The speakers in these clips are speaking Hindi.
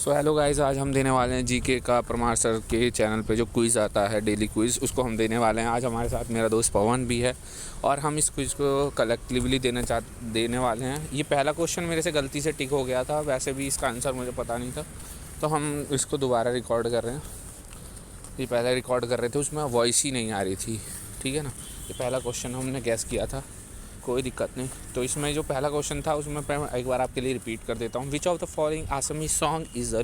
सो हेलो गाइस, आज हम देने वाले हैं जीके का परमार सर के चैनल पे जो क्विज़ आता है डेली क्विज़, उसको हम देने वाले हैं। आज हमारे साथ मेरा दोस्त पवन भी है और हम इस क्विज़ को कलेक्टिवली देने वाले हैं। ये पहला क्वेश्चन मेरे से गलती से टिक हो गया था, वैसे भी इसका आंसर मुझे पता नहीं था, तो हम इसको दोबारा रिकॉर्ड कर रहे हैं। ये पहले रिकॉर्ड कर रहे थे, उसमें वॉइस ही नहीं आ रही थी, ठीक है ना। ये पहला क्वेश्चन हमने गैस किया था, कोई दिक्कत नहीं। तो इसमें जो पहला क्वेश्चन था उसमें मैं एक बार आपके लिए रिपीट कर देता हूँ। विच of the following Asami song is a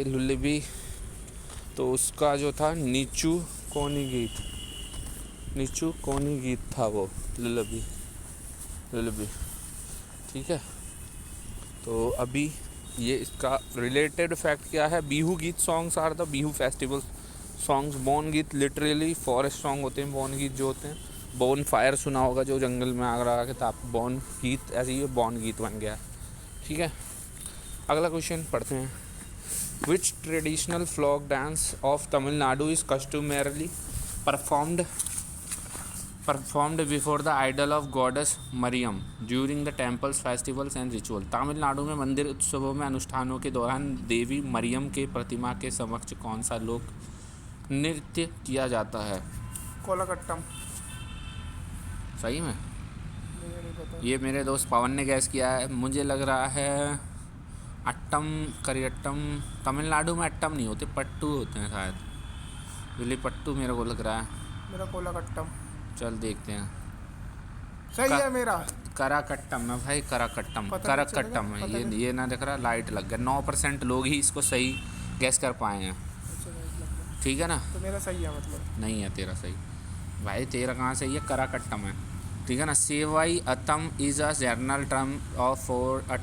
लुलबी। तो उसका जो था नीचू कोनी गीत था वो लुलबी, ठीक है। तो अभी ये इसका रिलेटेड फैक्ट क्या है। बिहू गीत songs are the Bihu festival songs. बॉन गीत लिटरली फॉरेस्ट सॉन्ग होते हैं। बॉन गीत जो होते हैं, बॉन फायर सुना होगा, जो जंगल में आग लगा के ताप, बॉन गीत, ऐसे ही बॉन गीत बन गया, ठीक है। अगला क्वेश्चन पढ़ते हैं। Which traditional folk dance of Tamil Nadu is customarily performed before the idol of goddess Mariam during the temple's festivals and ritual. Tamil Nadu में मंदिर उत्सवों में अनुष्ठानों के दौरान देवी मरियम के प्रतिमा के समक्ष कौन सा लोक नृत्य किया जाता है? कोलाकट्टम। सही में? मुझे नहीं पता। ये मेरे दोस्त पवन ने गैस किया है। मुझे लग रहा है अट्टम करियट्टम। तमिलनाडु में अट्टम नहीं होते, पट्टू होते हैं शायद। विली पट्टू मेरे को लग रहा है। मेरा कोलाकट्टम चल देखते हैं। सही है मेरा। कराकट्टम है भाई, कराकट्टम, पता नहीं चलेगा, कराकट्टम है पता ये। नहीं। ये ना दिख रहा, लाइट लग गया। 9% लोग ही इसको सही गैस कर पाए हैं, अच्छा नहीं लगता। ठीक है ना। तो मेरा सही है मतलब। नहीं है तेरा सही भाई, तेरा कहाँ सही है? कराकट्टम है, ठीक है ना। Sevai Attam is a general term of for a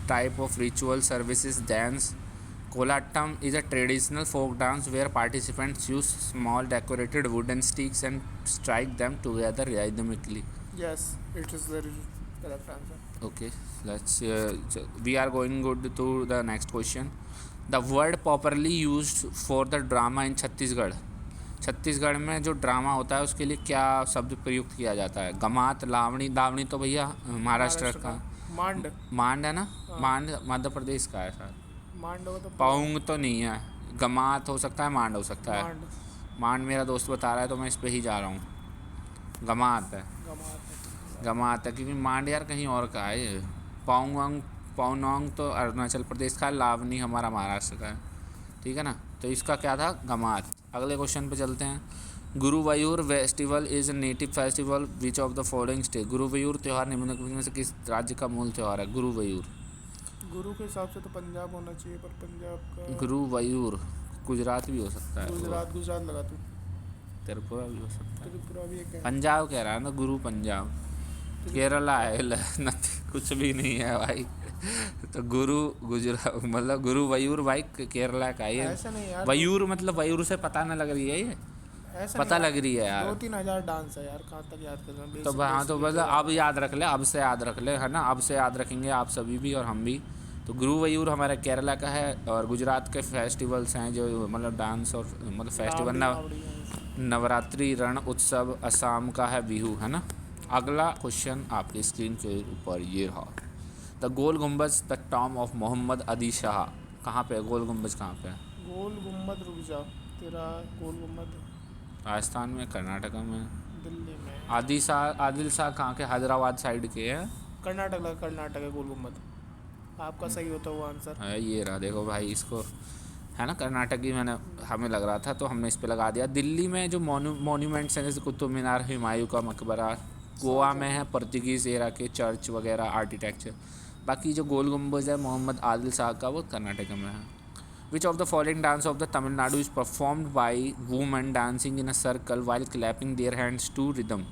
type of ritual services dance. Kolattam is a traditional folk dance where participants use small decorated wooden sticks and strike them together rhythmically. Yes, it is the correct answer. Okay, we are going good to the next question. The word popularly used for the drama in Chhattisgarh में जो ड्रामा होता है उसके लिए क्या शब्द प्रयुक्त किया जाता है? गमात, लावणी। लावणी तो भैया महाराष्ट्र का। मांड है ना। हाँ। मांड मध्य प्रदेश का है शायद। मांड हो तो पाऊंग तो नहीं है। गमात हो सकता है, मांड हो सकता है। मांड। मांड मेरा दोस्त बता रहा है, तो मैं इस पे ही जा रहा हूँ। गमात है, गमात है, क्योंकि मांड यार कहीं और का है ये। पाउनोंग तो अरुणाचल प्रदेश का है, लावनी हमारा महाराष्ट्र का है, ठीक है ना। तो इसका क्या था? गमात। अगले क्वेश्चन पे चलते हैं। Guruvayur festival is native festival which of the following state. Guruvayur त्यौहार निम्नलिखित में से किस राज्य का मूल त्यौहार है? गुरुवायूर। गुरु के हिसाब से तो पंजाब होना चाहिए, पर पंजाब का गुरुवायूर गुजरात भी हो सकता है। गुजरात लगा तू। त्रिपुरा भी हो सकता है। त्रिपुरा भी एक है। पंजाब कह रहा है ना, गुरु पंजाब। केरला है कुछ भी नहीं है भाई। तो गुरु गुजरात मतलब गुरुवायूर भाई केरला का ये। ऐसा नहीं यार, वयूर मतलब वयूर से पता ना लग रही है ये, ऐसा पता नहीं लग रही है यार। 2-3 हज़ार डांस है यार, कहाँ तक याद कर रहे हैं? तो हाँ, तो मतलब अब याद रख ले, अब से याद रख ले, है ना। अब से याद रखेंगे आप सभी भी और हम भी। तो गुरुवायूर हमारा केरला का है। और गुजरात के फेस्टिवल्स हैं जो मतलब डांस और मतलब फेस्टिवल नवरात्रि, रण उत्सव। असम का है बिहू, है ना। अगला क्वेश्चन आपकी स्क्रीन के ऊपर ये रहा। द गोल गुम्बज द टॉम ऑफ मोहम्मद अदी शाह कहाँ पे है? गोल गुम्बज कहाँ पे है? गोल गुम्बद, रुक जा, तेरा गोल गुम्बद राजस्थान में, कर्नाटका में, दिल्ली में। आदिल शाह कहाँ के? हैदराबाद साइड के हैं। कर्नाटक है गोल गुम्बद। आपका सही होता हुआ आंसर है ये रहा, देखो भाई इसको, है ना। कर्नाटक की मैंने हमें लग रहा था तो हमने इस पे लगा दिया। दिल्ली में जो मॉन्यूमेंट्स हैं जैसे कुतुब मीनार, हुमायूं का मकबरा। गोवा में है पोर्तुगीज़ एरा के चर्च वगैरह आर्किटेक्चर। बाकी जो गोल गुम्बज है मोहम्मद आदिल शाह का, वो कर्नाटक में है। Which of the following dance of the Tamil Nadu is performed by women dancing in a circle while clapping their hands to rhythm.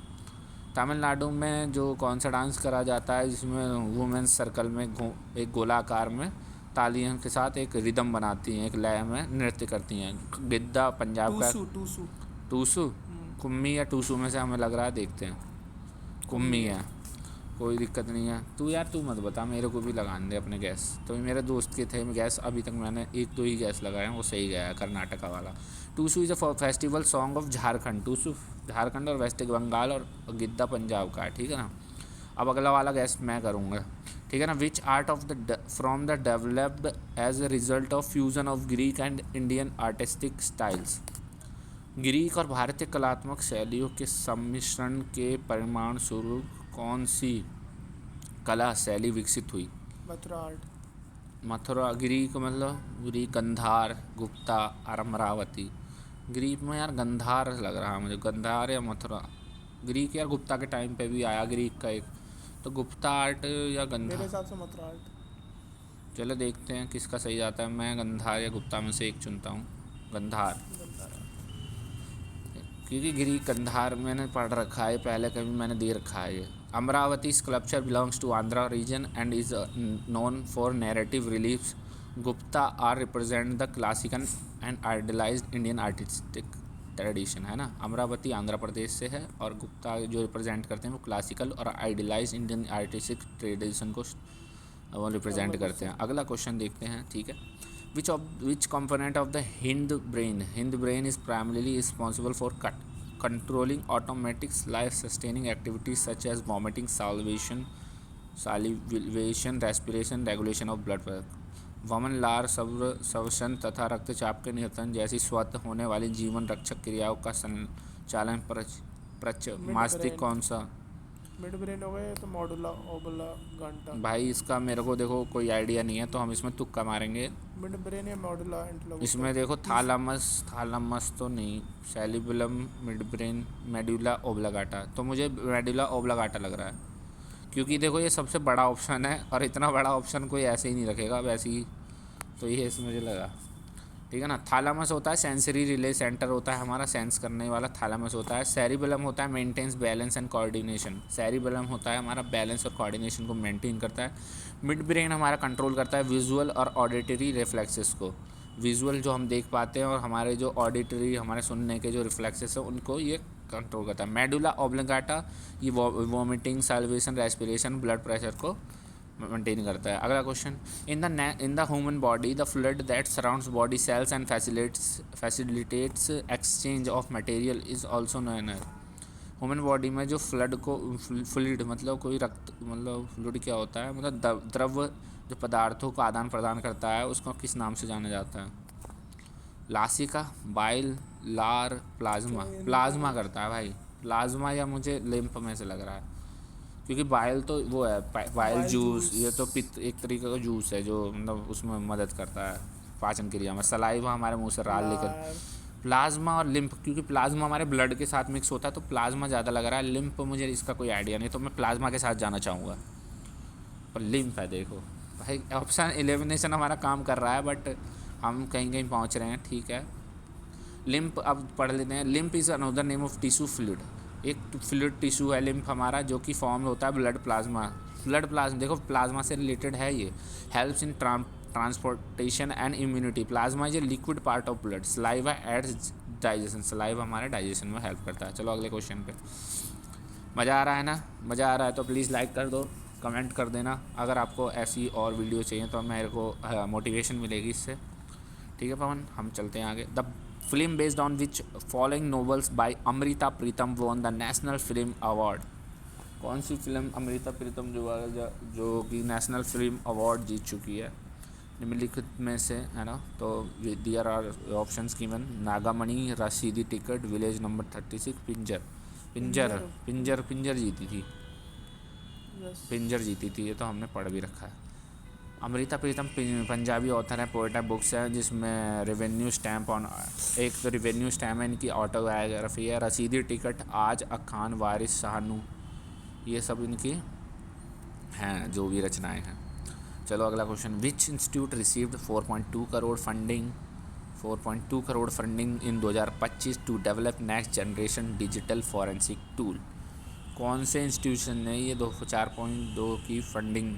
Tamil Nadu में जो कौन सा डांस करा जाता है जिसमें वुमेन्स सर्कल में एक गोलाकार में तालियों के साथ एक रिदम बनाती हैं, एक लय में नृत्य करती हैं? गिद्दा पंजाब का। टूसू। कुम्मी या टूसू में से हमें लग रहा है, देखते हैं। कुम्मी है, कोई दिक्कत नहीं है। तू मत बता, मेरे को भी लगाने दे अपने गैस। तो मेरे दोस्त के थे गैस, अभी तक मैंने 1-2 ही गैस लगाए हैं, वो सही गया है, कर्नाटका वाला। Tusu is a festival song of Jharkhand. Tusu Jharkhand और वेस्ट बंगाल और गिद्दा पंजाब का है, ठीक है ना। अब अगला वाला गैस मैं करूँगा। ठीक है ना। Which art of the from the developed as a result of fusion of Greek and Indian artistic styles. Greek और भारतीय कलात्मक शैलियों के सम्मिश्रण के परिणाम स्वरूप कौन सी कला शैली विकसित हुई? मथुरा आर्ट। मथुरा ग्रीक मतलब ग्रीक गंधार, गुप्ता और अमरावती। ग्रीक में यार गंधार लग रहा है मुझे, गंधार या मथुरा। ग्रीक यार गुप्ता के टाइम पे भी आया ग्रीक का एक, तो गुप्ता आर्ट या मेरे गंधार। हिसाब से मथुरा आर्ट। चलो देखते हैं किसका सही जाता है। मैं गंधार या गुप्ता में से एक चुनता हूँ, गंधार। क्योंकि ग्रीक गंधार मैंने पढ़ रखा है पहले, कभी मैंने दे रखा है ये। Amaravati sculpture belongs to Andhra region and is known for narrative reliefs. Gupta are represent the classical and idealized Indian artistic tradition, है ना। अमरावती आंध्र प्रदेश से है और गुप्ता जो रिप्रेजेंट करते हैं वो क्लासिकल और आइडियलाइज्ड इंडियन आर्टिस्टिक ट्रेडिशन को वो रिप्रेजेंट करते हैं। अगला क्वेश्चन देखते हैं, ठीक है। Which component of the Hind brain is primarily responsible for controlling automatic life-sustaining activities such as vomiting, salivation, respiration, regulation of blood pressure, वमन, लार, श्वसन तथा रक्तचाप के नियंत्रण जैसी स्वतः होने वाली जीवन रक्षक क्रियाओं का संचालन मस्तिष्क कौन सा? मिड ब्रेन हो गए तो मॉडुला ओब्लांगेटा। भाई इसका मेरे को देखो कोई आइडिया नहीं है, तो हम इसमें तुक्का मारेंगे। मिड ब्रेन या मॉडुला एंटलोबस। इसमें देखो थालामस तो नहीं, cerebellum, mid brain, medulla oblongata, तो मुझे मेडुला ओब्लांगेटा लग रहा है। क्योंकि देखो ये सबसे बड़ा ऑप्शन है और इतना बड़ा ऑप्शन कोई ऐसे ही नहीं रखेगा वैसे ही, तो ये मुझे लगा, ठीक है ना। थालामस होता है सेंसरी रिले सेंटर होता है हमारा, सेंस करने वाला थालामस होता है। सेरिबेलम होता है maintains balance and coordination, cerebellum होता है हमारा बैलेंस और कोऑर्डिनेशन को मेंटेन करता है। मिड ब्रेन हमारा कंट्रोल करता है विजुअल और ऑडिटरी रिफ्लेक्सेस को, विजुअल जो हम देख पाते हैं और हमारे जो ऑडिटरी हमारे सुनने के जो रिफ्लेक्सेस हैं उनको ये कंट्रोल करता है। मेडुला ओब्लांगेटा ये vomiting, salivation, respiration, blood pressure को मेंटेन करता है। अगला question, in the human body the fluid that surrounds body cells and facilitates exchange of material is also known as. Human body में जो फ्लूइड मतलब कोई रक्त मतलब फ्लूइड क्या होता है, मतलब द्रव जो पदार्थों का आदान प्रदान करता है उसको किस नाम से जाना जाता है? लासिका, बाइल, लार, प्लाज्मा। प्लाज्मा करता है भाई, प्लाज्मा या मुझे लिम्फ में से लग रहा है, क्योंकि बाइल तो वो है बाइल जूस, ये तो पित्त एक तरीके का जूस है जो मतलब उसमें मदद करता है पाचन क्रिया में। सलाइवा हमारे मुंह से राल लेकर। प्लाज्मा और लिम्फ, क्योंकि प्लाज्मा हमारे ब्लड के साथ मिक्स होता है तो प्लाज्मा ज़्यादा लग रहा है। लिम्फ मुझे इसका कोई आइडिया नहीं, तो मैं प्लाज्मा के साथ जाना चाहूँगा, पर लिम्फ है। देखो भाई ऑप्शन एलिमिनेशन हमारा काम कर रहा है, बट हम कहीं कहीं पहुँच रहे हैं, ठीक है। लिम्फ अब पढ़ लेते हैं। Lymph is another name of tissue fluid, एक फ्लूइड टिश्यू है लिम्फ हमारा जो कि फॉर्म होता है ब्लड प्लाज्मा। देखो प्लाज्मा से रिलेटेड है ये। Helps in transportation and immunity. Plasma is a liquid part of blood. Saliva aids digestion, saliva हमारे डाइजेशन में हेल्प करता है। चलो अगले क्वेश्चन पे। मज़ा आ रहा है ना? मज़ा आ रहा है तो प्लीज़ लाइक कर दो, कमेंट कर देना। अगर आपको ऐसी और वीडियो चाहिए तो मेरे को मोटिवेशन मिलेगी इससे, ठीक है पवन। हम चलते हैं आगे। The film based on which following novels by Amrita Pritam won the national film award. कौन सी फिल्म अमृता प्रीतम जो कि नेशनल फिल्म अवार्ड जीत चुकी है? निम्नलिखित में से, है ना। तो there are options given. Nagamani, Rasidi Ticket, village number 36, पिंजर जीती थी। पिंजर जीती थी, ये तो हमने पढ़ भी रखा है। अमृता प्रीतम पंजाबी ऑथर है, पोएट है, बुक्स है जिसमें रेवेन्यू स्टैम्प ऑन, एक तो रेवेन्यू स्टैम्प है, इनकी ऑटोबायोग्राफी है। रसीदी टिकट, आज अखान, वारिस शाहनू, ये सब इनकी हैं जो भी रचनाएं हैं। चलो अगला question. Which institute received 4.2 crore funding in 2025 to develop next generation digital forensic tool. कौन से इंस्टीट्यूशन ने ये 4.2 की फंडिंग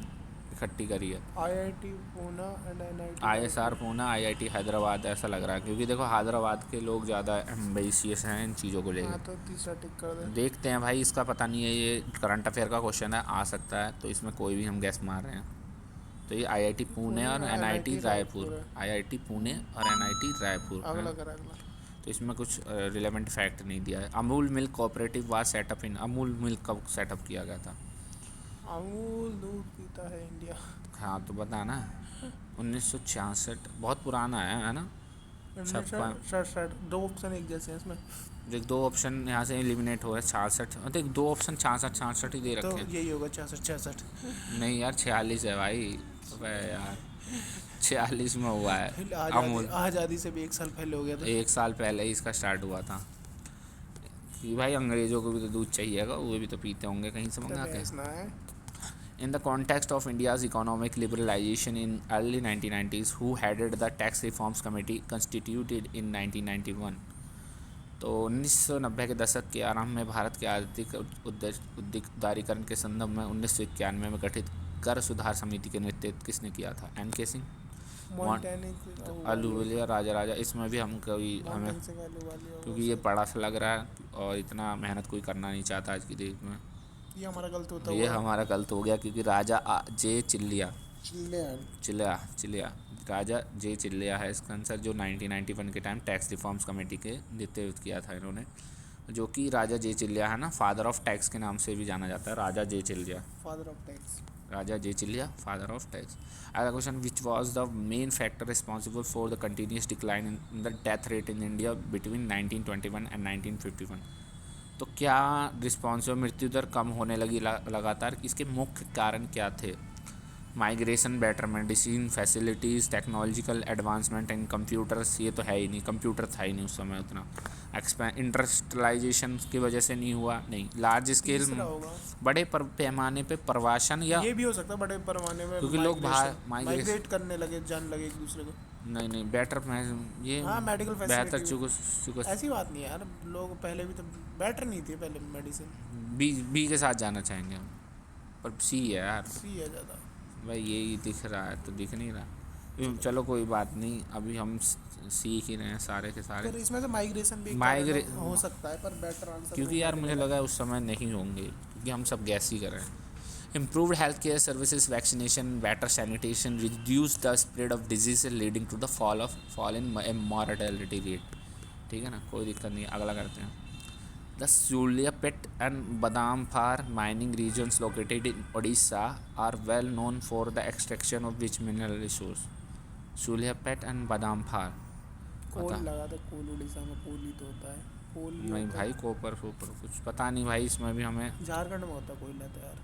इकट्ठी करी है? IIT Poona and NIT ISR Poona, IIT Hyderabad ऐसा लग रहा है, क्योंकि देखो हैदराबाद के लोग ज़्यादा एम्बिशियस हैं इन चीज़ों को लेकर। तो तीसरा टिक कर दे। देखते हैं भाई, इसका पता नहीं है, ये करंट अफेयर का क्वेश्चन है, आ सकता है, तो इसमें कोई भी हम गैस मार रहे हैं। तो ये IIT पुणे और NIT रायपुर, IIT पुणे और NIT रायपुर। अगला कर अगला। तो इसमें कुछ रिलेवेंट फैक्ट नहीं दिया है। Amul milk cooperative was setup in, Amul milk कब सेटअप किया गया था? अमूल दूध पीता है इंडिया। हाँ तो बता ना, 1966, बहुत पुराना है ना। छप्पन, 67, 2 ऑप्शन एक जैसे हैं इसमें। देख 2 ऑप्शन यहाँ से एलिमिनेट हो रहे हैं, 66, देख 2 ऑप्शन 66 ही दे तो रखे हैं। यही होगा 66। नहीं यार 46 है भाई। अबे यार 46 में हुआ है फिर आज़ादी अमूल। आज़ादी से भी 1 साल पहले हो गया था। 1 साल पहले ही इसका स्टार्ट हुआ था कि भाई अंग्रेज़ों को भी तो दूध चाहिएगा, वो भी तो पीते होंगे कहीं से मंगा के। ना है। In the context of India's economic liberalization in early 1990s, who headed the Tax Reforms Committee constituted in 1991? तो 1990 के दशक के आरंभ में भारत के आर्थिक उदारीकरण के संदर्भ में 1991 में गठित कर सुधार समिति के नेतृत्व किसने किया था? एन के सिंह, अहलूवालिया, राजा राजा। इसमें भी हम कभी हमें, क्योंकि ये बड़ा सा लग रहा है और इतना मेहनत कोई करना नहीं चाहता आज की डेट में। ये हमारा गलत होता ये हमारा गलत हो गया क्योंकि राजा जे चिल्लिया चिल्लिया चिल्लिया राजा जे चिल्लिया है इसका आंसर, जो 1991 के टाइम टैक्स रिफॉर्म्स कमेटी के नेतृत्व किया था इन्होंने, जो कि राजा जे चिल्लिया है ना, फादर ऑफ टैक्स के नाम से भी जाना जाता है, Raja J Chelliah, father of tax. Raja J Chelliah, father of tax. अगला question, which was the main factor responsible for the continuous decline in the death rate in India between 1921 and 1951? तो क्या रिस्पॉन्सिबल मृत्यु दर कम होने लगी लगातार, इसके मुख्य कारण क्या थे? Migration, better medicine facilities, technological advancement in computers, ये तो है ही नहीं, कंप्यूटर था ही नहीं उस समय उतना, इंडस्ट्रियलाइजेशन की वजह से नहीं हुआ, नहीं, लार्ज स्केल बड़े पैमाने पे प्रवासन, या ये भी हो सकता है बड़े पैमाने में, क्योंकि लोग बाहर माइग्रेट करने लगे, जाने लगे एक दूसरे को। नहीं बेटर ये हाँ, मेडिकल बेहतर फैसिलिटी, ऐसी बात नहीं है यार, लोग पहले भी तो बेटर नहीं थे पहले मेडिसिन। बी के साथ जाना चाहेंगे हम, पर सी है यार, सी है ज़्यादा भाई यही दिख रहा है तो दिख नहीं रहा। चलो कोई बात नहीं, अभी हम सीख ही रहे हैं सारे के सारे। फिर इसमें से माइग्रेशन भी हो सकता है, पर बेटर आंसर क्योंकि यार मुझे लगा उस समय नहीं होंगे, क्योंकि हम सब गैस ही कर रहे हैं। Improved health care services, vaccination, better sanitation reduce the spread of disease leading to the fall in mortality rate. ठीक है ना, कोई दिक्कत नहीं, अगला करते हैं। The Suryapet and Badamphar mining regions located in Odisha are well known for the extraction of which mineral resource? Suryapet and Badamphar। कोल लगा तो कोल, उड़ीसा में कोल ही तो होता है, कोल नहीं भाई, कोपर कुछ पता नहीं भाई, इसमें भी हमें झारखंड में होता है कोयला तो यार।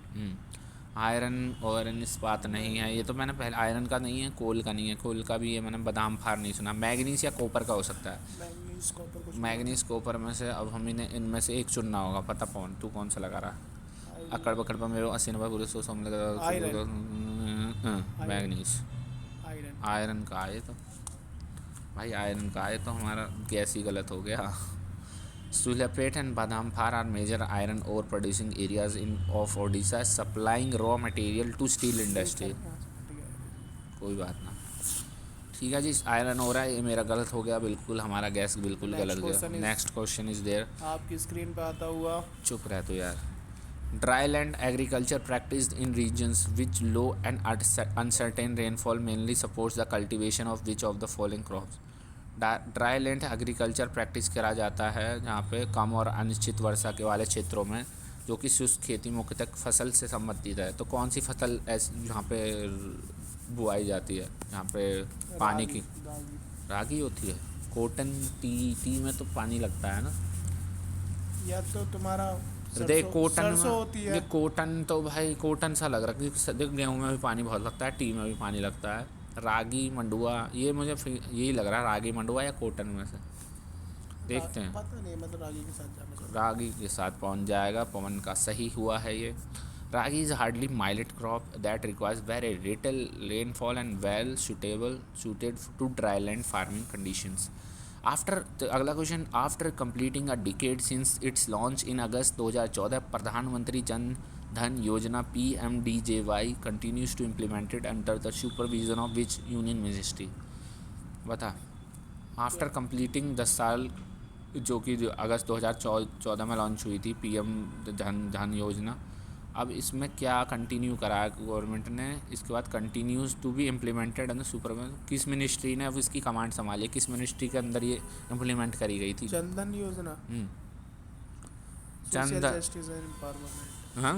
आयरन इस्पात नहीं है, ये तो मैंने पहले, आयरन का नहीं है, कोल का नहीं है, कोल का भी ये मैंने बादामफार नहीं सुना। मैग्नीस या कोपर का हो सकता है, मैग्नीस कोपर में से। अब हम इनमें से एक चुनना होगा, पता पवन तू कौन सा लगा रहा? अकड़ बकड़ पर मेरे 80 90 पूरे 100 में लगा मैग्नीस, आयरन का आए तो भाई, आयरन का आए तो हमारा गैस ही गलत हो गया। Suryapet and Badamphar are major iron ore producing areas of Odisha, supplying raw material to steel industry। कोई बात ना, ठीक है जी, आयरन हो रहा है, ये मेरा गलत हो गया बिल्कुल, हमारा गैस बिल्कुल गलत गया। नेक्स्ट क्वेश्चन इज देयर, आपकी स्क्रीन पे आता हुआ। चुप रह तो यार। Dry land agriculture practised in regions which low and uncertain rainfall mainly supports the cultivation of which of the following crops? Dry land agriculture practice करा जाता है जहाँ पे कम और अनिश्चित वर्षा के वाले क्षेत्रों में, जो कि शुष्क खेती मुख्यतः फसल से संबंधित है। तो कौन सी फसल ऐसी जहाँ पे बुआई जाती है, जहाँ पे पानी की? रागी होती है। कॉटन, टी में तो पानी लगता है ना, या तो तुम्हारा देख कॉटन होती है। ये कॉटन तो भाई कॉटन सा लग रहा है, देख गेहूँ में भी पानी बहुत लगता है, टी में भी पानी लगता है। रागी मंडुआ, ये मुझे यही लग रहा है, रागी मंडुआ या कॉटन में से देखते हैं। पता नहीं, मैं तो रागी के साथ जाना, रागी के साथ पवन जाएगा, पवन का सही हुआ है ये। Ragi is hardly millet crop that requires very little rainfall and well suited to dry land farming conditions. अगला question, after completing a decade since its launch in August 2014, प्रधानमंत्री जन धन योजना PMDJY continues to implemented under the supervision of which union ministry? बता। आफ्टर कंप्लीटिंग 10 साल, जो कि अगस्त 2014 में लॉन्च हुई थी PM धन योजना, अब इसमें क्या कंटिन्यू करा है गवर्नमेंट ने? इसके बाद continues to be implemented under supervision, किस मिनिस्ट्री ने अब इसकी कमांड संभाली? किस मिनिस्ट्री के अंदर ये इम्प्लीमेंट करी गई थी? जनधन योजना, जनधन, हाँ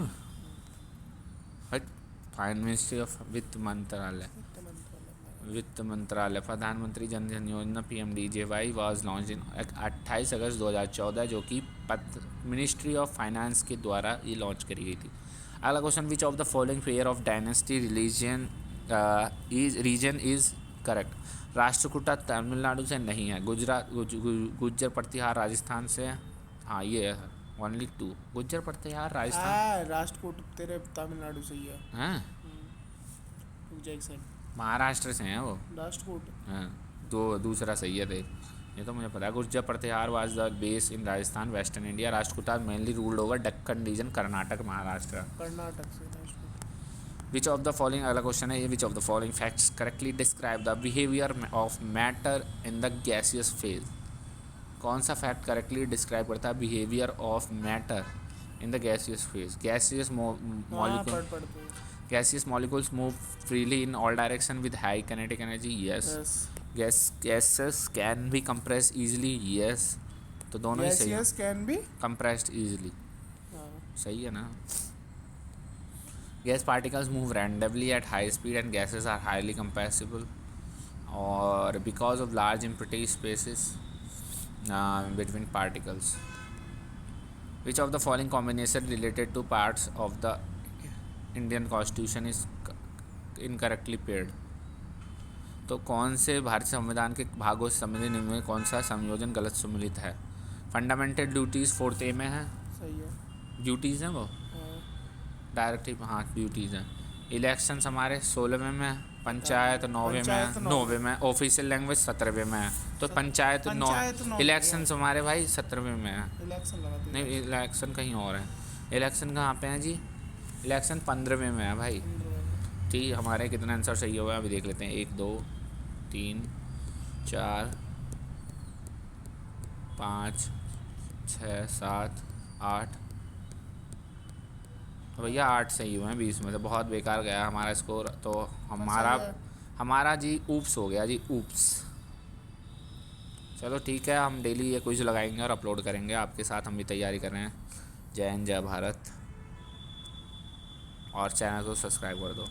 मिनिस्ट्री ऑफ वित्त मंत्रालय, प्रधानमंत्री जन धन योजना PMDJY वॉज लॉन्च इन 28 अगस्त 2014, जो कि मिनिस्ट्री ऑफ फाइनेंस के द्वारा ये लॉन्च करी गई थी। अगला question, which of the following pair of dynasty region is correct. Rashtrakuta Tamil Nadu से नहीं है, गुजरात गुज्जर प्रतिहार राजस्थान से, हाँ ये है ओनली 2, गुज्जर प्रतिहार राजस्थान, राष्ट्रकूट तेरे तमिलनाडु से ही है। हैं जैक्सन महाराष्ट्र से हैं वो, राष्ट्रकूट। हाँ दूसरा सही है देख, ये तो मुझे पता है। Gurjara Pratihara was the base in Rajasthan western India. Rashtrakuta mainly ruled over Deccan region, Karnataka Maharashtra. Karnataka से Rashtrakuta. Which of the following, अगला क्वेश्चन है ये, which of the following facts correctly describe the behaviour of matter in the gaseous phase. कौन सा फैक्ट करेक्टली डिस्क्राइब करता है behaviour of matter in the gaseous phase. Gaseous molecules move freely in all direction with high kinetic energy. Yes. Gases can be compressed easily. Yes. तो दोनों ही सही हैं। Gaseous can be compressed easily. हाँ। सही है ना। Gas particles move randomly at high speed and gases are highly compressible, or because of large empty spaces between particles. Which of the following combination related to parts of the Indian constitution is incorrectly paid. तो कौन से भारतीय संविधान के भागों से संबंधित नियमों में कौन सा संयोजन गलत सम्मिलित है। फंडामेंटल ड्यूटीज़ 4th A में है, सही है। ड्यूटीज़ हैं वो, डायरेक्टिव, हाँ ड्यूटीज़ हैं। इलेक्शंस हमारे 16वें में है, पंचायत 9वें में, ऑफिशियल लैंग्वेज 17वें में है। तो पंचायत 9, इलेक्शंस हमारे भाई 17वें में है। नहीं इलेक्शन कहीं और है। इलेक्शन कहाँ पे हैं जी, इलेक्शन 15वें में है भाई। ठीक, हमारे कितने आंसर सही हुआ है अभी देख लेते हैं। 1 2 3 4 5 6 7 8, भैया 8 सही हुए हैं 20 में से। बहुत बेकार गया हमारा स्कोर, तो हमारा जी ऊप्स हो गया जी, ऊप्स। चलो ठीक है, हम डेली ये क्विज लगाएंगे और अपलोड करेंगे आपके साथ, हम भी तैयारी कर रहे हैं। जय हिंद जय भारत, और चैनल को सब्सक्राइब कर दो।